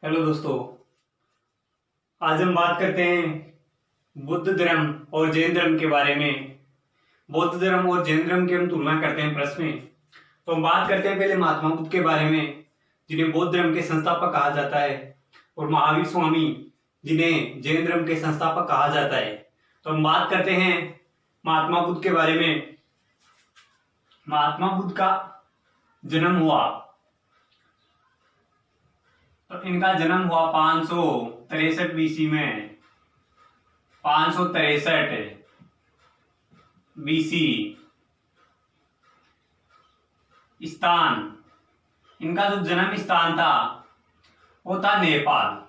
Hello दोस्तों। आज हम बात करते हैं बुद्ध धर्म और जैन धर्म के बारे में। बौद्ध धर्म और जैन धर्म की हम तुलना करते हैं प्रश्न में। तो हम बात करते हैं पहले महात्मा बुद्ध के बारे में, जिन्हें बौद्ध धर्म के संस्थापक कहा जाता है, और महावीर स्वामी, जिन्हें जैन धर्म के संस्थापक कहा जाता है। तो हम बात करते हैं महात्मा बुद्ध के बारे में। महात्मा बुद्ध का जन्म हुआ, तो इनका जन्म हुआ 563 बीसी में। 563 बीसी। स्थान, इनका जो जन्म स्थान था वो था नेपाल।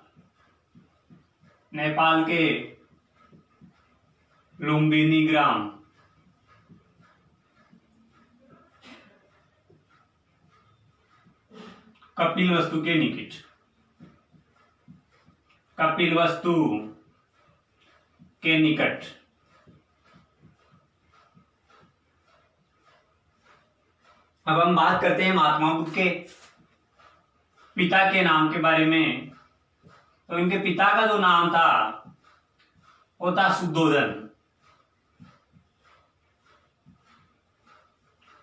नेपाल के लुम्बिनी ग्राम। कपिलवस्तु के निकट। कपिलवस्तु के निकट। अब हम बात करते हैं महात्मा बुद्ध के पिता के नाम के बारे में। तो इनके पिता का जो नाम था वो था शुद्धोधन।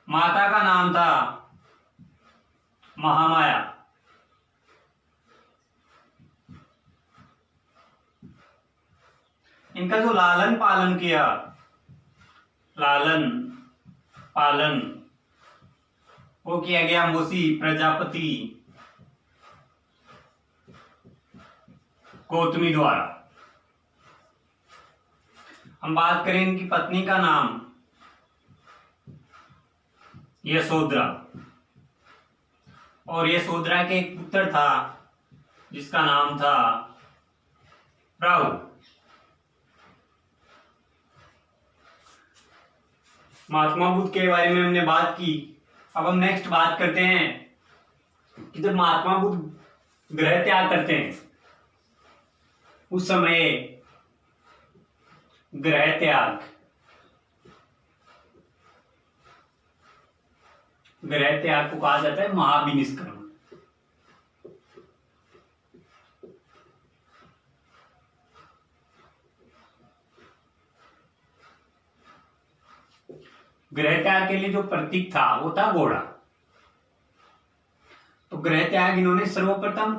माता का नाम था महामाया। इनका जो लालन पालन किया, लालन पालन वो किया गया मोसी प्रजापति गौतमी द्वारा। हम बात करें इनकी पत्नी का नाम यशोधरा, और यशोधरा के एक पुत्र था जिसका नाम था राहुल। महात्मा बुद्ध के बारे में हमने बात की। अब हम नेक्स्ट बात करते हैं कि जब महात्मा बुद्ध गृह त्याग करते हैं उस समय गृह त्याग को कहा जाता है महाविनिष्क्रमण। गृह त्याग के लिए जो प्रतीक था वो था घोड़ा। तो गृह त्याग इन्होंने सर्वप्रथम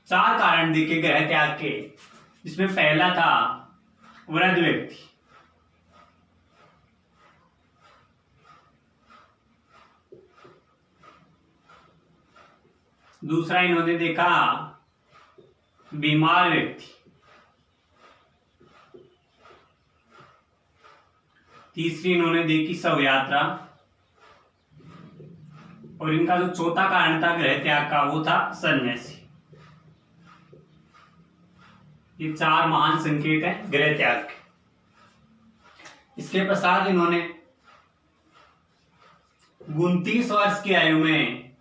4 कारण देखे गृह त्याग के, जिसमें पहला था वृद्ध व्यक्ति। दूसरा इन्होंने देखा बीमार व्यक्ति। तीसरी इन्होंने देखी शव यात्रा, और इनका जो चौथा कारण था गृह त्याग का वो था सन्यासी। ये 4 महान संकेत हैं गृह त्याग के। इसके पश्चात इन्होंने 29 वर्ष की आयु में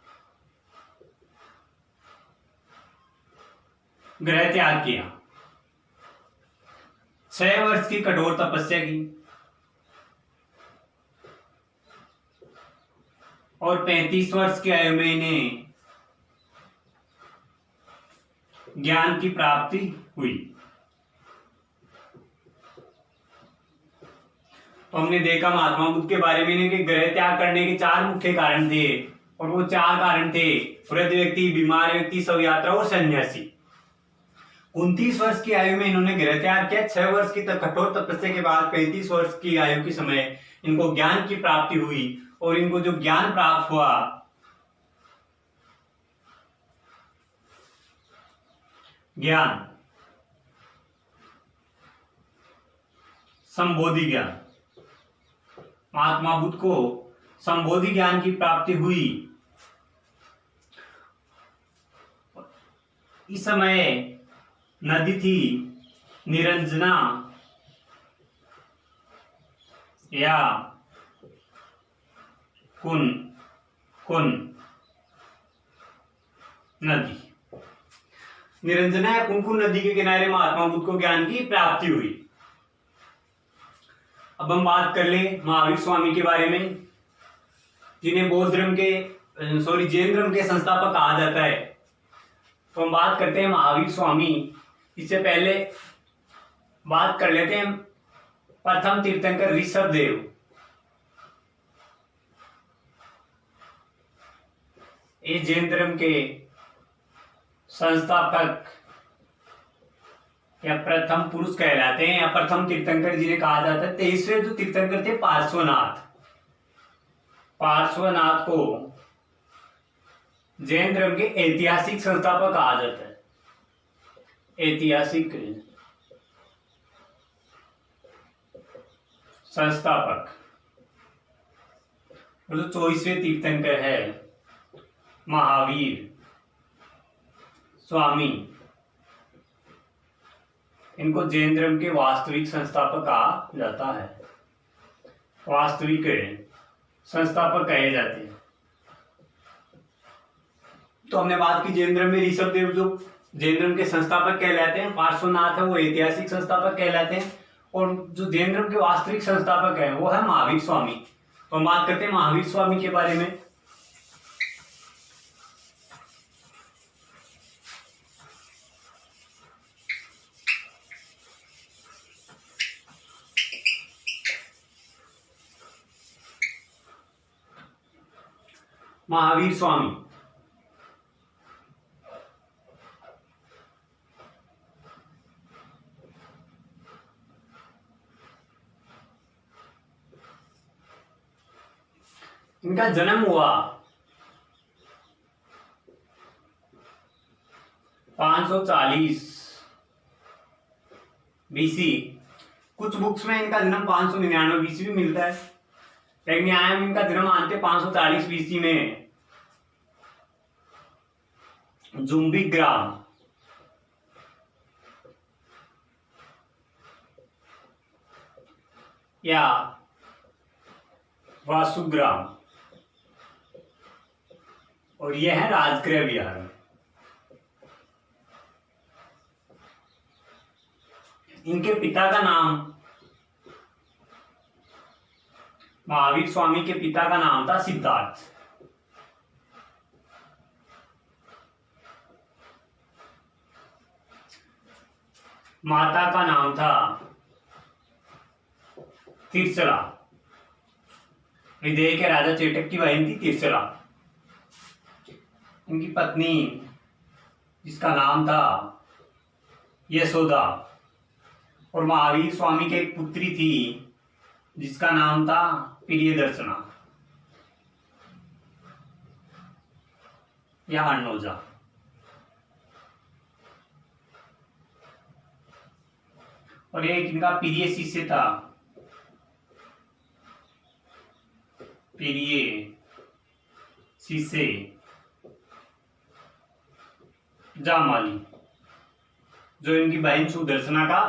गृह त्याग किया। 6 वर्ष की कठोर तपस्या की, और 35 वर्ष की आयु में इन्हें ज्ञान की प्राप्ति हुई। तो हमने देखा महात्मा बुद्ध के बारे में इनके गृह त्याग करने के 4 मुख्य कारण थे, और वो 4 कारण थे वृद्ध व्यक्ति, बीमार व्यक्ति, शव यात्रा और सन्यासी। 29 वर्ष की आयु में इन्होंने गृह त्याग किया। 6 वर्ष की कठोर तपस्या के बाद 35 वर्ष की आयु के समय इनको ज्ञान की प्राप्ति हुई, और इनको जो ज्ञान प्राप्त हुआ ज्ञान संबोधि ज्ञान, महात्मा बुद्ध को संबोधि ज्ञान की प्राप्ति हुई। इस समय नदी थी निरंजना या कुन नदी। निरंजना या कुन नदी के किनारे महात्मा बुद्ध को ज्ञान की प्राप्ति हुई। अब हम बात कर ले महावीर स्वामी के बारे में, जिन्हें बौद्ध धर्म के जैन धर्म के संस्थापक कहा जाता है। तो हम बात करते हैं महावीर स्वामी। इससे पहले बात कर लेते हैं प्रथम तीर्थंकर ऋषभ देव। ये जैन धर्म के संस्थापक या प्रथम पुरुष कहलाते हैं, या प्रथम तीर्थंकर जिन्हें कहा जाता है। 23वें जो तीर्थंकर थे पार्श्वनाथ, पार्श्वनाथ को जैन धर्म के ऐतिहासिक संस्थापक कहा जाता है। ऐतिहासिक संस्थापक। और जो 24वें तीर्थंकर है महावीर स्वामी, इनको जैन धर्म के वास्तविक संस्थापक कहा जाता है। वास्तविक संस्थापक कहे जाते हैं। तो हमने बात की जैन धर्म में ऋषभ देव जो जैन धर्म के संस्थापक कहलाते हैं, पार्श्वनाथ है वो ऐतिहासिक संस्थापक कहलाते हैं, और जो जैन धर्म के वास्तविक संस्थापक है वो है महावीर स्वामी। तो हम बात करते हैं महावीर स्वामी के बारे में। महावीर स्वामी इनका जन्म हुआ 540 बीसी। कुछ बुक्स में इनका जन्म 599 बीसी भी मिलता है, लेकिन यहाँ हम इनका जन्म मानते 540 बीसी में जुम्बिक ग्राम या वासुग्राम, और यह है राजगृह बिहार में। इनके पिता का नाम, महावीर स्वामी के पिता का नाम था सिद्धार्थ। माता का नाम था तीर्थला। विदेह के राजा चेटक की बहन थी तीर्थला। इनकी पत्नी जिसका नाम था यशोदा, और महावीर स्वामी की एक पुत्री थी जिसका नाम था प्रियदर्शना या अन्नोजा। और एक इनका प्रिय शिष्य था, प्रिय शिष्य जामाली, जो इनकी बहन सुदर्शना का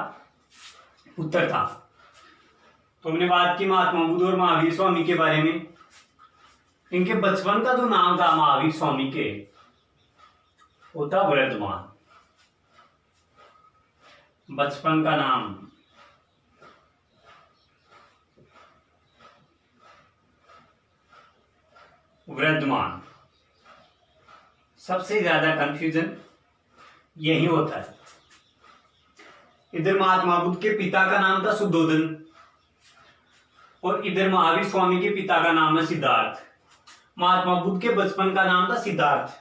पुत्र था। तो हमने बात की महात्मा बुद्ध और महावीर स्वामी के बारे में। इनके बचपन का जो नाम था महावीर स्वामी के, वो था वर्धमान। बचपन का नाम वर्धमान। सबसे ज्यादा कंफ्यूजन यही होता है। इधर महात्मा बुद्ध के पिता का नाम था शुद्धोधन, और इधर महावीर स्वामी के पिता का नाम है सिद्धार्थ। महात्मा बुद्ध के बचपन का नाम था सिद्धार्थ।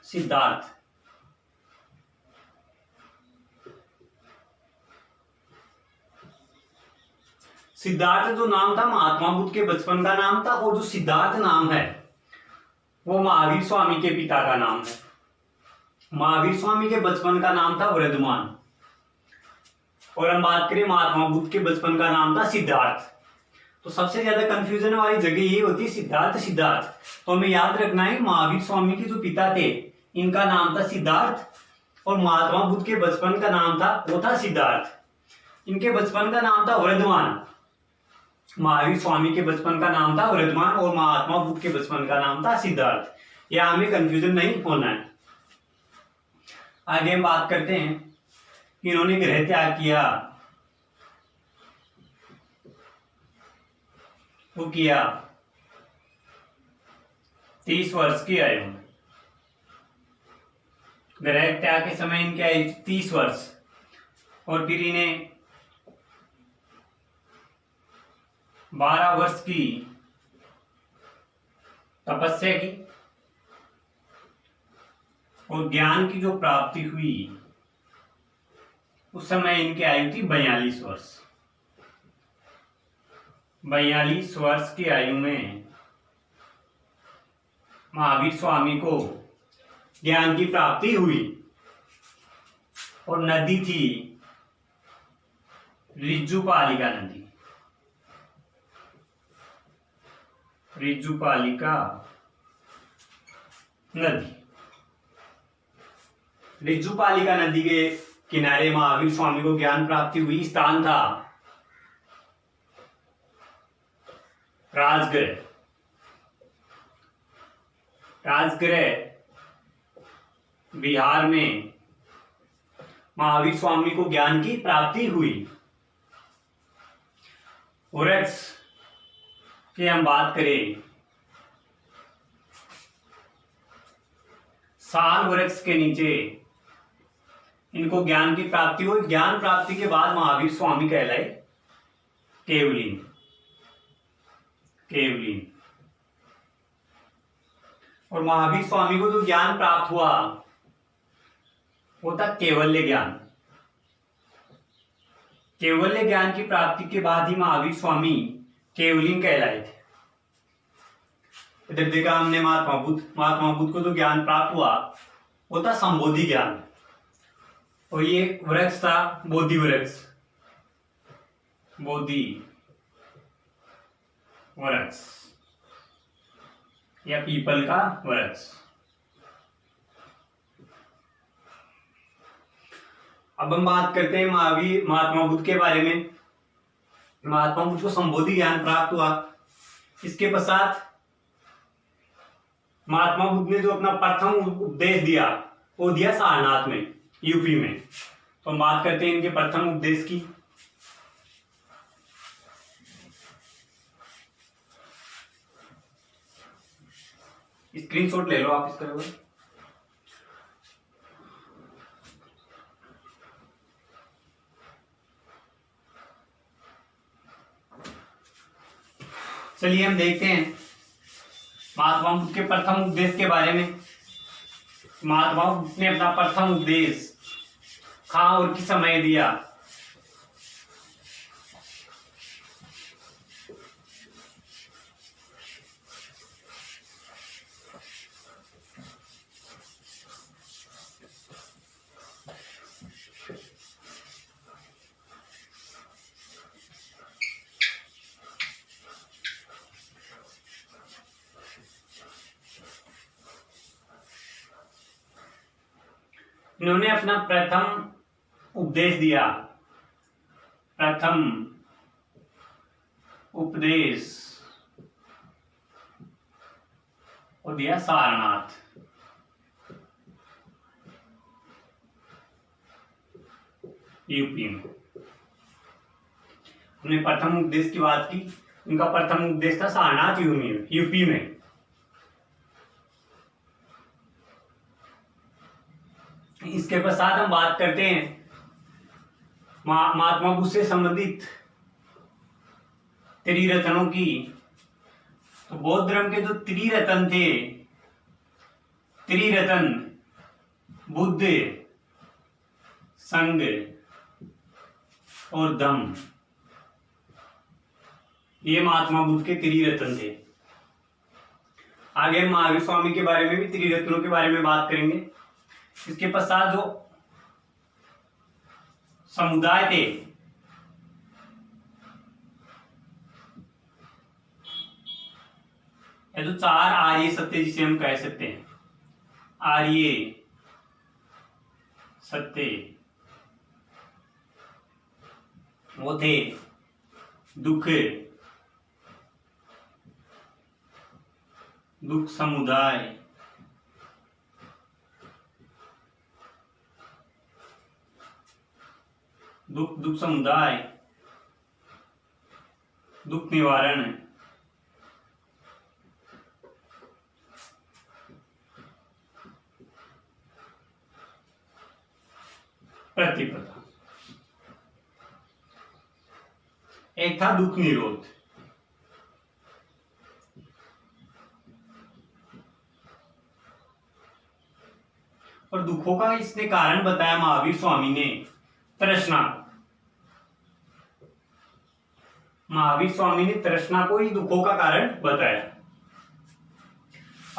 सिद्धार्थ सिद्धार्थ जो नाम था महात्मा बुद्ध के बचपन का नाम था, और जो सिद्धार्थ नाम है वो महावीर स्वामी के पिता का नाम है। महावीर स्वामी के बचपन का नाम था वर्धमान, और हम बात करें महात्मा बुद्ध के बचपन का नाम था सिद्धार्थ। तो सबसे ज्यादा कंफ्यूजन वाली जगह ये होती है सिद्धार्थ सिद्धार्थ। तो हमें याद रखना है महावीर स्वामी के जो पिता थे इनका नाम था सिद्धार्थ, और महात्मा बुद्ध के बचपन का नाम था वो था सिद्धार्थ। इनके बचपन का नाम था वर्धमान। महावीर स्वामी के बचपन का नाम था वर्धमान, और महात्मा बुद्ध के बचपन का नाम था सिद्धार्थ। यह हमें कंफ्यूजन नहीं होना है। आगे हम बात करते हैं कि इन्होंने गृह त्याग किया। वो किया 30 वर्ष की आयु में। ग्रह त्याग के समय इनकी आयु 30 वर्ष और फिर इन्हें 12 वर्ष की तपस्या की और ज्ञान की जो प्राप्ति हुई उस समय इनकी आयु थी 42 वर्ष। 42 वर्ष की आयु में महावीर स्वामी को ज्ञान की प्राप्ति हुई और नदी थी ऋजुपालिका नदी। ऋजुपालिका नदी, ऋजुपालिका नदी के किनारे महावीर स्वामी को ज्ञान प्राप्ति हुई। स्थान था राजगृह। राजगृह बिहार में महावीर स्वामी को ज्ञान की प्राप्ति हुई। वृक्ष की हम बात करें, साल वृक्ष के नीचे इनको ज्ञान की प्राप्ति हुई। ज्ञान प्राप्ति के बाद महावीर स्वामी कहलाए केवलीन। केवलीन और महावीर स्वामी को जो ज्ञान प्राप्त हुआ वो था केवल्य ज्ञान। केवल्य ज्ञान की प्राप्ति के बाद ही महावीर स्वामी केवलीन कहलाए थे। इधर देखा हमने महात्मा बुद्ध को जो ज्ञान प्राप्त हुआ वो था संबोधि ज्ञान और ये वृक्ष था बोधि वृक्ष। बोधि वृक्ष या पीपल का वृक्ष। अब हम बात करते हैं महात्मा बुद्ध के बारे में। महात्मा बुद्ध को संबोधि ज्ञान प्राप्त हुआ। इसके पश्चात महात्मा बुद्ध ने जो अपना प्रथम उपदेश दिया वो दिया सारनाथ में, यूपी में। तो हम बात करते हैं इनके प्रथम उपदेश की। स्क्रीनशॉट ले लो आप इसका। चलिए हम देखते हैं महात्मा बुद्ध के प्रथम उपदेश के बारे में। महात्मा बुद्ध ने अपना प्रथम उपदेश कहाँ और किस समय दिया। इन्होंने अपना प्रथम उपदेश दिया। प्रथम उपदेश और दिया सारनाथ। यूपी में हमने प्रथम उपदेश की बात की। उनका प्रथम उपदेश था सारनाथ यूपी में। इसके पश्चात हम बात करते हैं महात्मा बुद्ध से संबंधित त्रिरत्नों की। तो बौद्ध धर्म के जो त्रिरत्न थे, त्रिरत्न बुद्ध, संघ और धम्म, ये महात्मा बुद्ध के त्रिरत्न थे। आगे महावीर स्वामी के बारे में भी त्रिरत्नों के बारे में बात करेंगे। इसके पश्चात जो समुदाय थे, या जो 4 आर्य सत्य जिसे हम कह सकते हैं, आर्य सत्य, वो थे दुख समुदाय, दुख समुदाय, दुख निवारण, प्रतिपदा। एक था दुख निरोध। और दुखों का इसने कारण बताया महावीर स्वामी ने तृष्णा। महावीर स्वामी ने तृष्णा को ही दुखों का कारण बताया।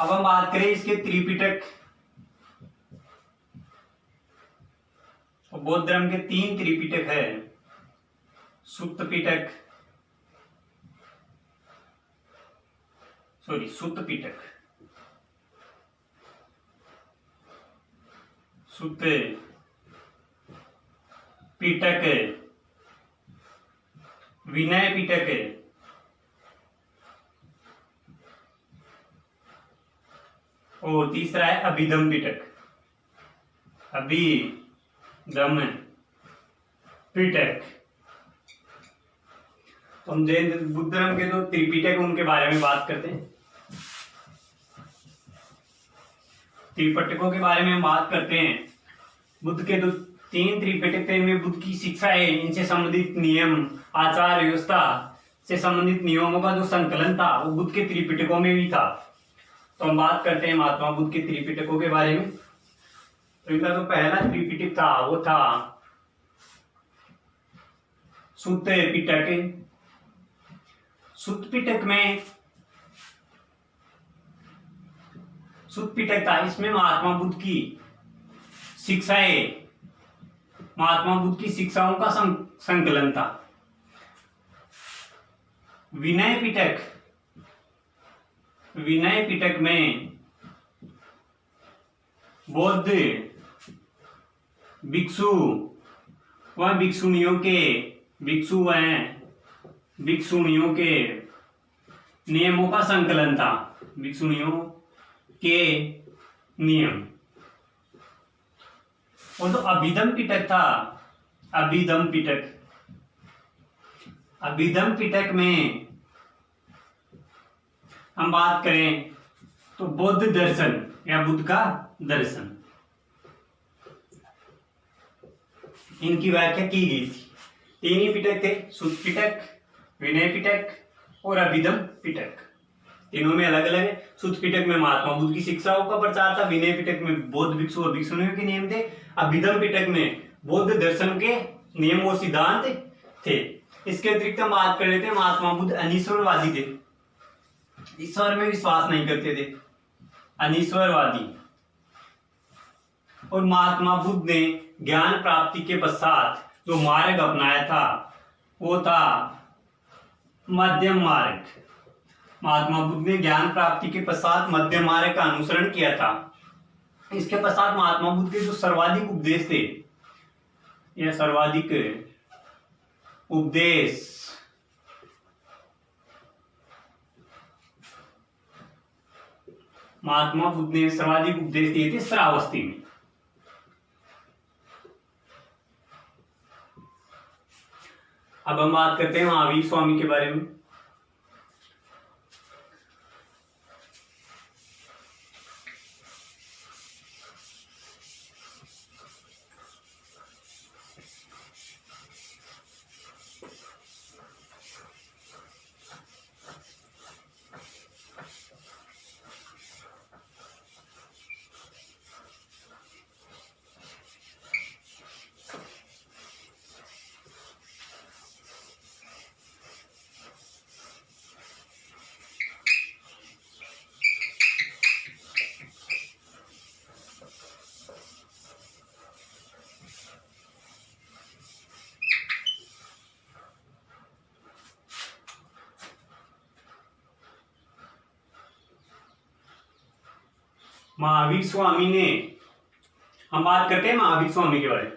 अब हम बात करें इसके त्रिपिटक। बौद्ध धर्म के 3 त्रिपिटक है। सुत्त पिटक, सुत्त पिटक, सुत्त पिटक, विनय पिटक, और तीसरा है अभिधम पिटक। अभिधम पिटक। तो हम जैन बुद्ध धर्म के जो त्रिपिटक उनके बारे में बात करते हैं। त्रिपिटकों के बारे में हम बात करते हैं। बुद्ध के जो 3 त्रिपिटक थे इनमें बुद्ध की शिक्षाएं, इनसे संबंधित नियम, आचार व्यवस्था से संबंधित नियमों का जो संकलन था वो बुद्ध के त्रिपिटकों में भी था। तो हम बात करते हैं महात्मा बुद्ध के त्रिपिटकों के बारे में। तो इनका जो पहला त्रिपिटक था वो था सुत्त पिटक। सुत्त पिटक में सुत्त पिटक था, इसमें महात्मा बुद्ध की शिक्षाएं, महात्मा बुद्ध की शिक्षाओं का संकलन था। विनय पिटक, विनय पिटक में बौद्ध भिक्षु व भिक्षुणियों के, भिक्षु व भिक्षुणियों के नियमों का संकलन था। भिक्षुणियों के नियम। और तो अभिधम पिटक था, अभिधम पिटक, अभिधम पिटक में हम बात करें तो बौद्ध दर्शन या बुद्ध का दर्शन, इनकी व्याख्या की गई थी। 3 ही पिटक थे, सुत्त पिटक, विनय पिटक और अभिधम पिटक। तीनों में अलग अलग है। सुत्त पिटक में महात्मा बुद्ध की शिक्षाओं का प्रचार था, विनय पिटक में बौद्ध भिक्षु और भिक्षुणियों के नियम थे, अभिधम पिटक में बौद्ध दर्शन के नियम और सिद्धांत थे। इसके अतिरिक्त हम बात कर रहे थे महात्मा बुद्ध अनीश्वरवादी थे, ईश्वर में विश्वास नहीं करते थे, अनीश्वरवादी। और महात्मा बुद्ध ने ज्ञान प्राप्ति के पश्चात जो मार्ग अपनाया था वो था मध्यम मार्ग। महात्मा बुद्ध ने ज्ञान प्राप्ति के पश्चात मध्यम मार्ग का अनुसरण किया था। इसके पश्चात महात्मा बुद्ध के जो सर्वाधिक उपदेश थे, यह सर्वाधिक उपदेश महात्मा बुद्ध ने सर्वाधिक उपदेश दिए थे श्रावस्ती में। अब हम बात करते हैं महावीर स्वामी के बारे में। महावीर स्वामी ने, हम बात करते हैं महावीर स्वामी के बारे में।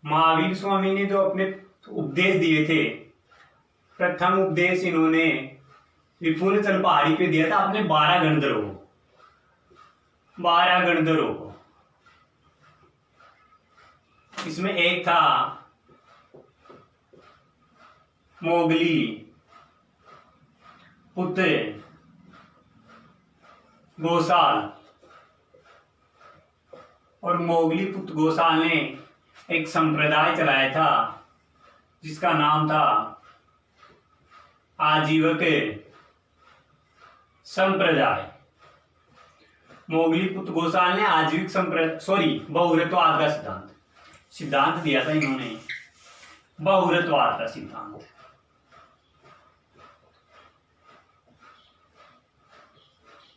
महावीर स्वामी ने जो अपने उपदेश दिए थे, प्रथम उपदेश इन्होंने विपुलचल पहाड़ी पे दिया था अपने 12 गणधरों को, 12 गणधरों को। इसमें एक था मोगली पुत्र गोसाल, और मोगली पुत्र गोसाल ने एक संप्रदाय चलाया था जिसका नाम था आजीवक संप्रदाय। मोगली पुत्र घोषाल ने आजीविक बहुव्रतवाद का सिद्धांत दिया था इन्होंने, बहुव्रतवाद का सिद्धांत।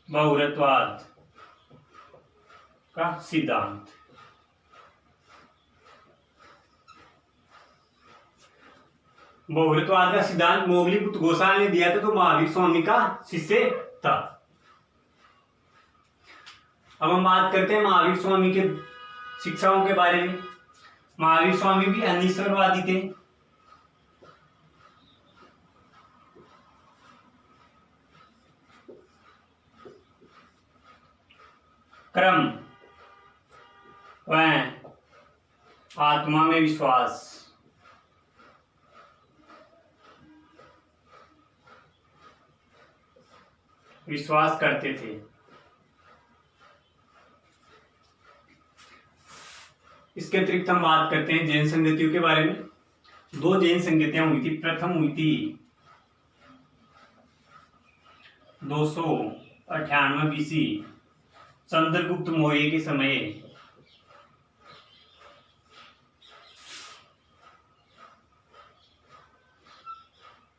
बहुव्रतवाद का सिद्धांत। बहुव्रतवाद का सिद्धांत मोगली पुत्र घोषाल ने दिया था, तो महावीर स्वामी का शिष्य था। अब हम बात करते हैं महावीर स्वामी के शिक्षाओं के बारे में। महावीर स्वामी भी अनिश्वरवादी थे। क्रम व आत्मा में विश्वास, करते थे। इसके अतिरिक्त हम बात करते हैं जैन संगतियों के बारे में। 2 जैन संगतियां हुई थी। प्रथम हुई थी 298 बीसी चंद्रगुप्त मौर्य के समय।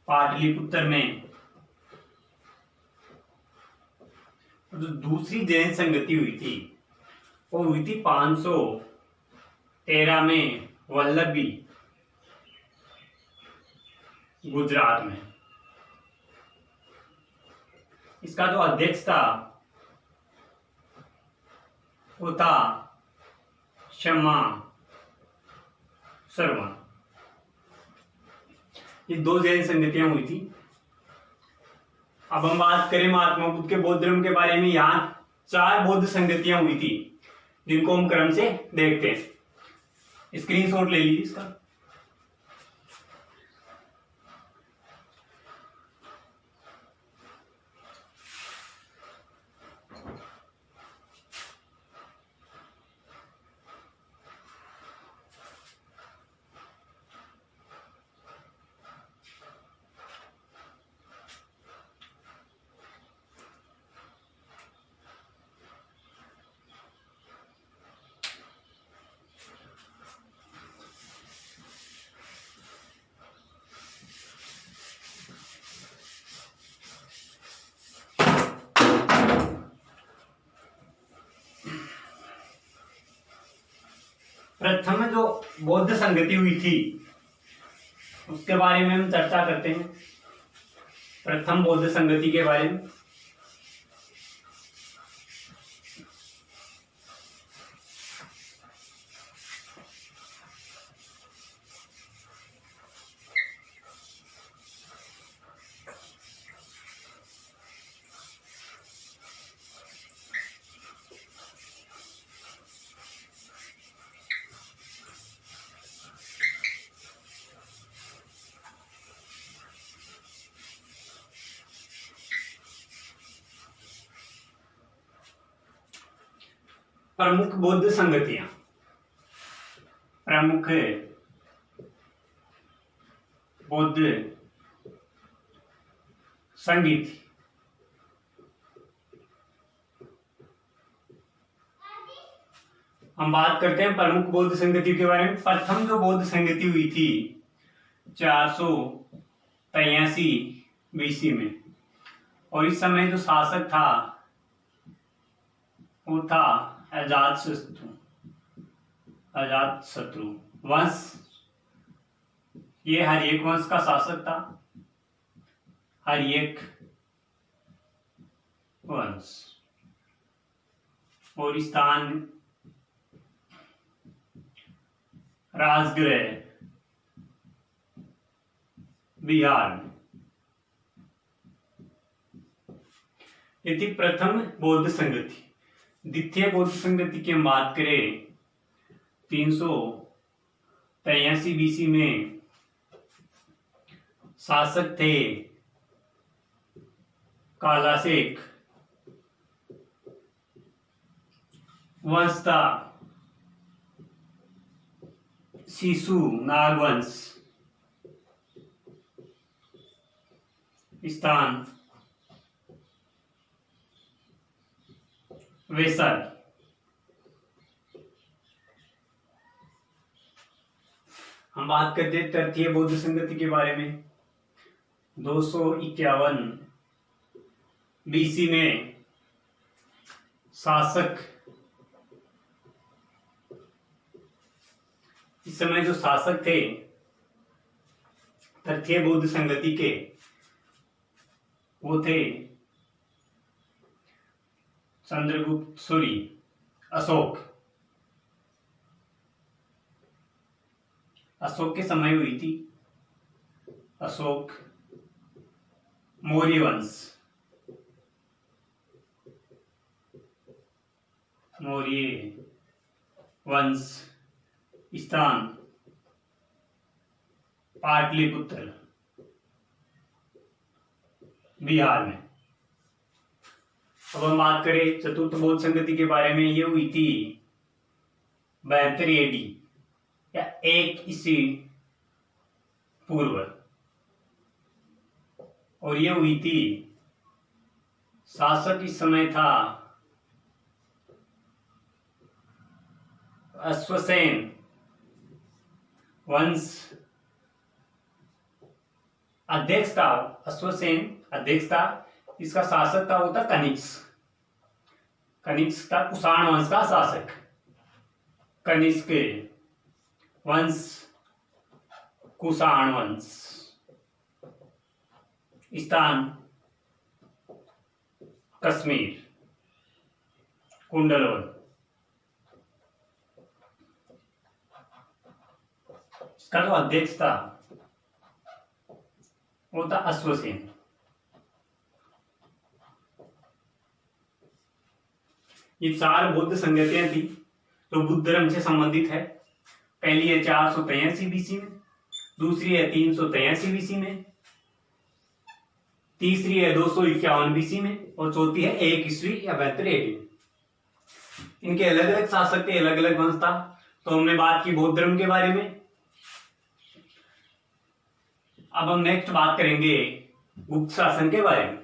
पाटलिपुत्र में। जो दूसरी जैन संगति हुई थी वो हुई थी 513 में वल्लभी, गुजरात में। इसका जो अध्यक्ष था वो था क्षमा शर्मा। ये 2 जैन संगतियां हुई थी। अब हम बात करें महात्मा बुद्ध के बौद्ध धर्म के बारे में। यहाँ 4 बौद्ध संगतियां हुई थी जिनको हम क्रम से देखते हैं। स्क्रीनशॉट ले लीजिए इसका। प्रथम जो बौद्ध संगति हुई थी उसके बारे में हम चर्चा करते हैं। प्रथम बौद्ध संगति के बारे में। प्रमुख बौद्ध संगतियां। प्रमुख बौद्ध संगति। हम बात करते हैं प्रमुख बौद्ध संगति के बारे में। प्रथम जो बौद्ध संगति हुई थी 483 बीसी में, और इस समय जो शासक था वो था अजातशत्रु वंश। ये हर्यक वंश का शासक था। हर्यक वंश। और स्थान राजगृह, बिहार में। ये थी प्रथम बौद्ध संगति। द्वितीय बौद्ध संगति की हम बात करें 383 बीसी में शासक थे कालाशेख वंश था। शिशु नागवंश स्थान वैशाली। हम बात करते हैं तृतीय बौद्ध संगति के बारे में। 251 बीसी में शासक, इस समय जो शासक थे तृतीय बौद्ध संगति के, वो थे चंद्रगुप्त सूर्य, अशोक। अशोक के समय हुई थी। अशोक मौर्य वंश, मौर्य वंश स्थान पाटलिपुत्र बिहार में। अब हम बात करें चतुर्थ बौद्ध संगति के बारे में। ये हुई थी 72 AD या 1 ईस्वी पूर्व, और ये हुई थी, शासक इस समय था अश्वसेन वंश। अध्यक्ष था अश्वसेन, अध्यक्ष था। इसका शासक था, वो था कनिष्क। कनिष्क था कुषाण वंश का शासक। कनिष्क वंश, कुषाण वंश, स्थान कश्मीर, कुंडलवन। इसका जो अध्यक्ष था वो था अश्वसेन। ये 4 बौद्ध संगतियां थी जो बुद्ध धर्म से संबंधित है। पहली है 483 बीसी में, दूसरी है 383 बीसी में, तीसरी है 251 बीसी में, और चौथी है 1 ईस्वी या 72 AD। इनके अलग अलग शासक थे, अलग अलग वंश था। तो हमने बात की बौद्ध धर्म के बारे में। अब हम नेक्स्ट बात करेंगे गुप्त शासन के बारे में।